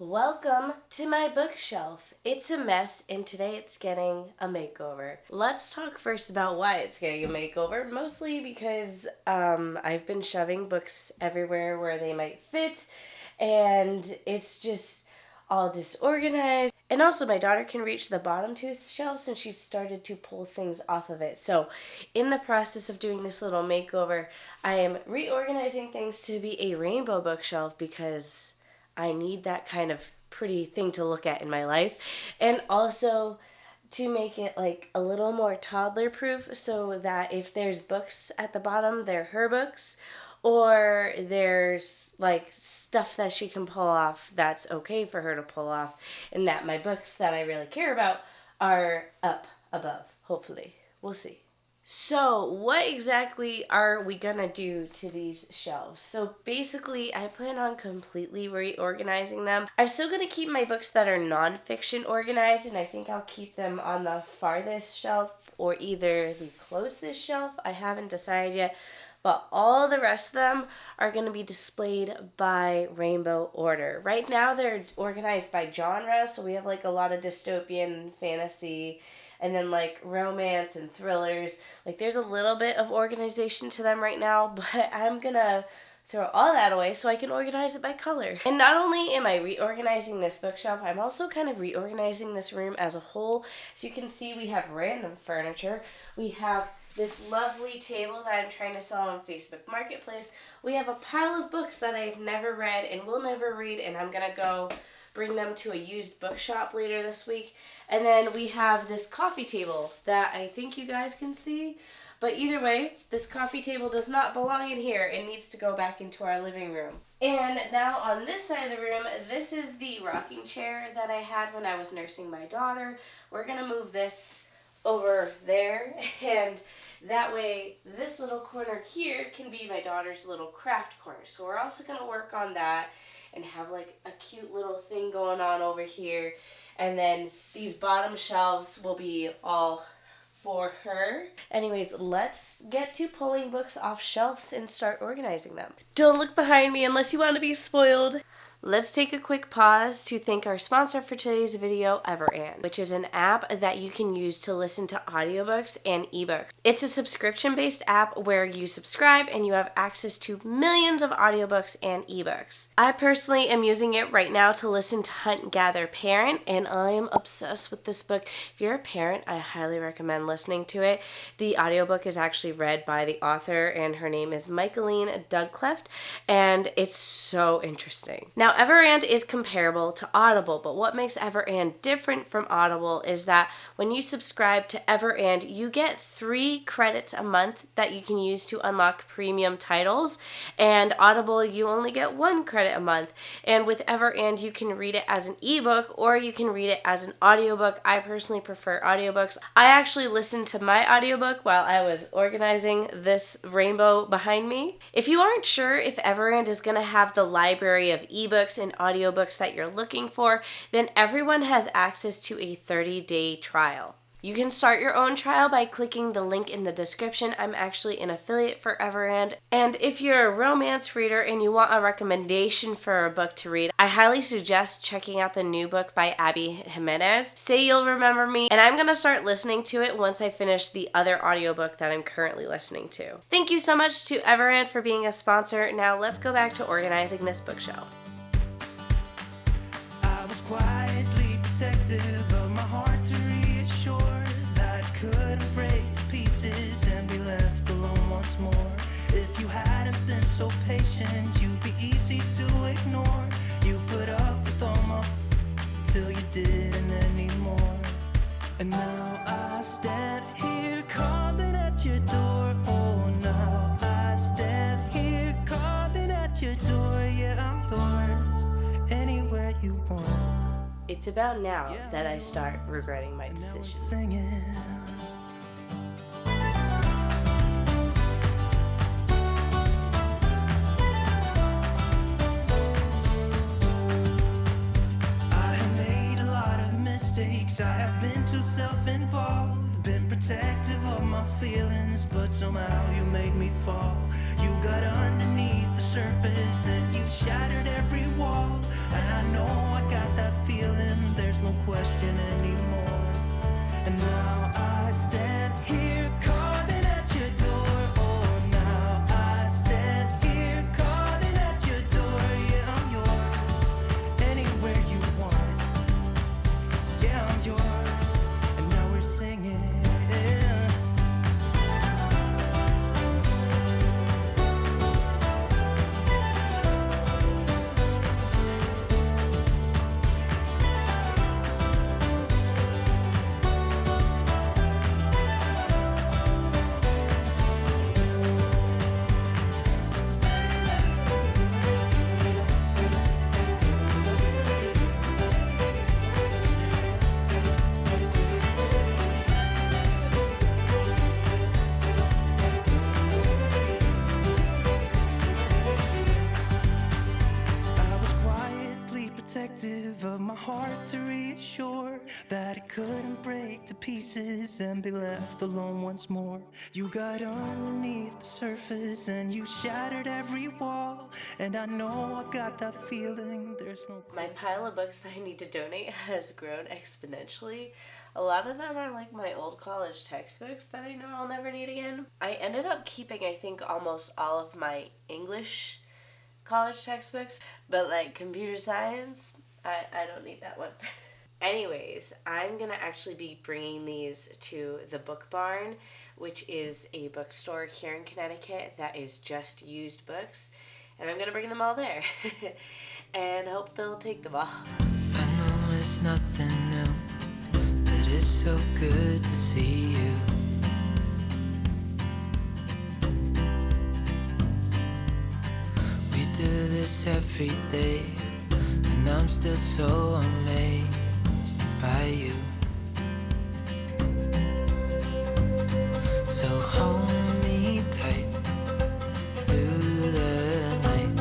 Welcome to my bookshelf. It's a mess and today it's getting a makeover. Let's talk first about why it's getting a makeover. Mostly because I've been shoving books everywhere where they might fit and it's just all disorganized. And also my daughter can reach the bottom two shelves and she's started to pull things off of it. So in the process of doing this little makeover, I am reorganizing things to be a rainbow bookshelf because I need that kind of pretty thing to look at in my life. And also to make it like a little more toddler proof so that if there's books at the bottom, they're her books. Or there's like stuff that she can pull off that's okay for her to pull off. And that my books that I really care about are up above, hopefully. We'll see. So what exactly are we gonna do to these shelves? So basically, I plan on completely reorganizing them. I'm still gonna keep my books that are nonfiction organized, and I think I'll keep them on the farthest shelf or either the closest shelf. I haven't decided yet. But all the rest of them are going to be displayed by rainbow order. Right now they're organized by genre, so we have like a lot of dystopian fantasy and then like romance and thrillers. Like there's a little bit of organization to them right now, but I'm going to throw all that away so I can organize it by color. And not only am I reorganizing this bookshelf, I'm also kind of reorganizing this room as a whole. So you can see we have random furniture. We have this lovely table that I'm trying to sell on Facebook Marketplace. We have a pile of books that I've never read and will never read, and I'm going to go bring them to a used bookshop later this week. And then we have this coffee table that I think you guys can see. But either way, this coffee table does not belong in here. It needs to go back into our living room. And now on this side of the room, this is the rocking chair that I had when I was nursing my daughter. We're going to move this over there, and that way this little corner here can be my daughter's little craft corner. So we're also going to work on that and have like a cute little thing going on over here. And then these bottom shelves will be all for her. Anyways, let's get to pulling books off shelves and start organizing them. Don't look behind me unless you want to be spoiled. Let's take a quick pause to thank our sponsor for today's video, Everand, which is an app that you can use to listen to audiobooks and ebooks. It's a subscription-based app where you subscribe and you have access to millions of audiobooks and ebooks. I personally am using it right now to listen to Hunt, Gather, Parent, and I am obsessed with this book. If you're a parent, I highly recommend listening to it. The audiobook is actually read by the author, and her name is Michaeline Dougcleft, and it's so interesting. Now, Everand is comparable to Audible, but what makes Everand different from Audible is that when you subscribe to Everand, you get 3 credits a month that you can use to unlock premium titles, and Audible, you only get 1 credit a month. And with Everand, you can read it as an ebook or you can read it as an audiobook. I personally prefer audiobooks. I actually listened to my audiobook while I was organizing this rainbow behind me. If you aren't sure if Everand is going to have the library of ebooks and audiobooks that you're looking for, then everyone has access to a 30-day trial. You can start your own trial by clicking the link in the description. I'm actually an affiliate for Everand. And if you're a romance reader and you want a recommendation for a book to read, I highly suggest checking out the new book by Abby Jimenez, Say You'll Remember Me, and I'm going to start listening to it once I finish the other audiobook that I'm currently listening to. Thank you so much to Everand for being a sponsor. Now let's go back to organizing this bookshelf. I was quietly protective of my heart to reassure that I couldn't break to pieces and be left alone once more. If you hadn't been so patient, you'd be easy to ignore. You put up with all my till you didn't anymore. And now I stand here calling at your door. Oh, now I stand here calling at your door. Yeah, I'm yours. Anywhere you want. It's about now that I start regretting my decision. I have made a lot of mistakes. I have been too self-involved, been protective of my feelings, but somehow you made me fall. You got underneath the surface and you shattered every wall. And I know I got question anymore. And now I stand here calling at your door. Oh, now I stand here calling at your door. Yeah, I'm yours, anywhere you want. Yeah, I'm yours, and now we're singing. Of my heart to reassure that it couldn't break to pieces and be left alone once more. You got underneath the surface and you shattered every wall, and I know I got that feeling. There's no My pile of books that I need to donate has grown exponentially. A lot of them are like my old college textbooks that I know I'll never need again. I ended up keeping, I think, almost all of my English college textbooks, but like computer science, I don't need that one. Anyways, I'm going to actually be bringing these to the Book Barn, which is a bookstore here in Connecticut that is just used books. And I'm going to bring them all there. And hope they'll take them all. I know it's nothing new, but it's so good to see you. We do this every day, and I'm still so amazed by you. So hold me tight through the night.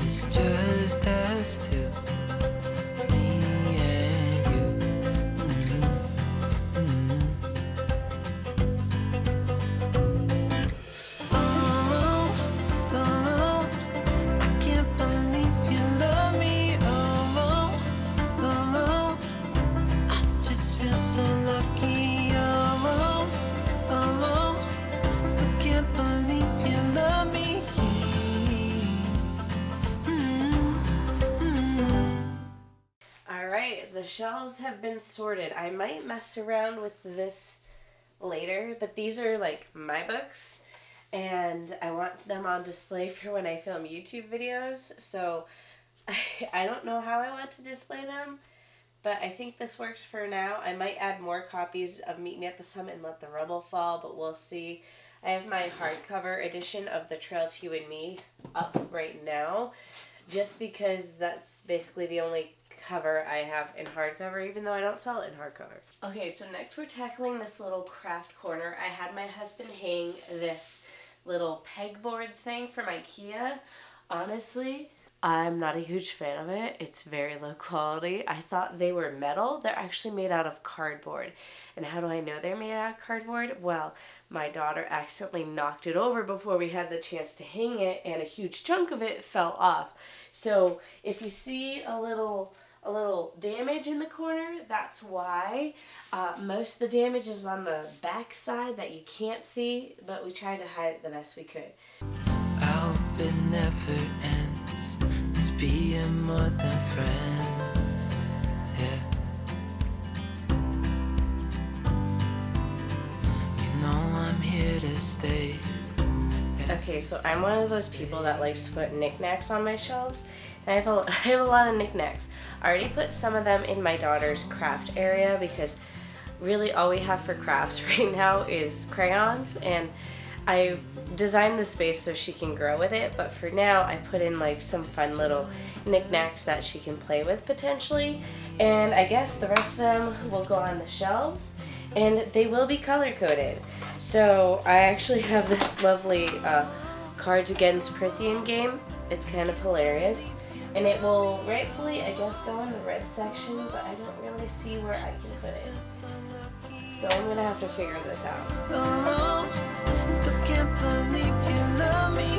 It's just us two, me and you. I can't believe you love me. I just feel so lucky. Still can't believe you love me. Alright, the shelves have been sorted. I might mess around with this later, but these are like my books, and I want them on display for when I film YouTube videos, so I don't know how I want to display them, but I think this works for now. I might add more copies of Meet Me at the Summit and Let the Rubble Fall, but we'll see. I have my hardcover edition of The Trail to You and Me up right now, just because that's basically the only cover I have in hardcover, even though I don't sell it in hardcover. Okay, so next we're tackling this little craft corner. I had my husband hang this little pegboard thing from IKEA. Honestly, I'm not a huge fan of it. It's very low quality. I thought they were metal. They're actually made out of cardboard. And how do I know they're made out of cardboard? Well, my daughter accidentally knocked it over before we had the chance to hang it, and a huge chunk of it fell off. So if you see a little damage in the corner, that's why. Most of the damage is on the back side that you can't see, but we tried to hide it the best we could. I hope it never ends. Let's be more than friends. Yeah. You know I'm here to stay. Okay, so I'm one of those people that likes to put knickknacks on my shelves. And I have a lot of knickknacks. I already put some of them in my daughter's craft area because really all we have for crafts right now is crayons, and I designed the space so she can grow with it, but for now I put in like some fun little knickknacks that she can play with potentially, and I guess the rest of them will go on the shelves, and they will be color coded. So I actually have this lovely Cards Against Prythian game. It's kind of hilarious. And it will rightfully, I guess, go in the red section, but I don't really see where I can put it. So I'm going to have to figure this out. Still can't believe you love me.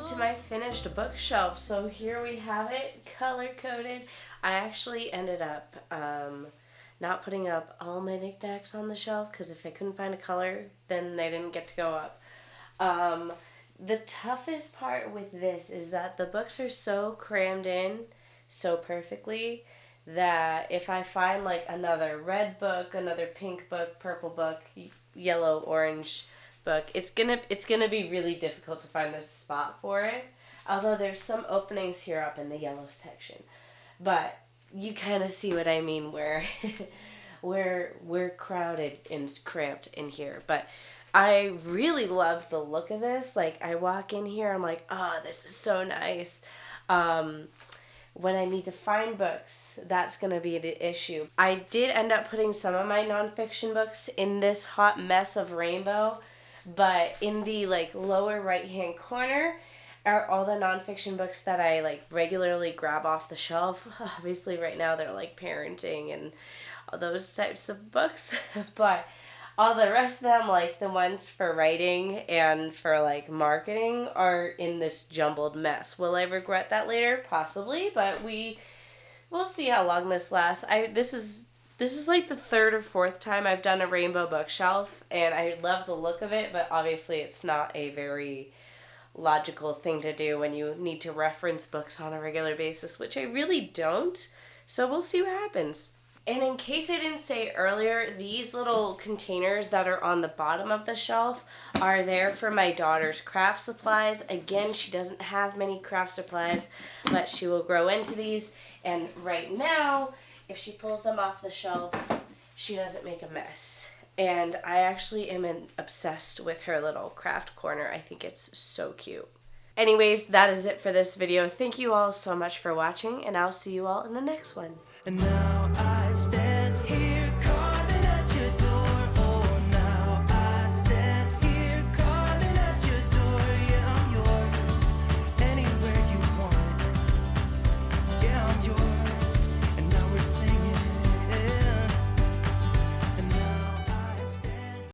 to my finished bookshelf. So here we have it, color-coded. I actually ended up not putting up all my knickknacks on the shelf because if I couldn't find a color, then they didn't get to go up. The toughest part with this is that the books are so crammed in so perfectly that if I find like another red book, another pink book, purple book, yellow, orange book, it's gonna be really difficult to find a spot for it. Although there's some openings here up in the yellow section, but you kind of see what I mean where we're crowded and cramped in here. But I really love the look of this. Like I walk in here, I'm like, oh, this is so nice. When I need to find books, that's going to be the issue. I did end up putting some of my nonfiction books in this hot mess of rainbow, but in the like lower right-hand corner are all the nonfiction books that I like regularly grab off the shelf. Obviously right now they're like parenting and all those types of books, but all the rest of them, like the ones for writing and for like marketing, are in this jumbled mess. Will I regret that later? Possibly, but we'll see how long this lasts. This is like the third or fourth time I've done a rainbow bookshelf, and I love the look of it, but obviously it's not a very logical thing to do when you need to reference books on a regular basis, which I really don't. So we'll see what happens. And in case I didn't say earlier, these little containers that are on the bottom of the shelf are there for my daughter's craft supplies. Again, she doesn't have many craft supplies, but she will grow into these. And right now, if she pulls them off the shelf, she doesn't make a mess. And I actually am obsessed with her little craft corner. I think it's so cute. Anyways, that is it for this video. Thank you all so much for watching, and I'll see you all in the next one. And now I stand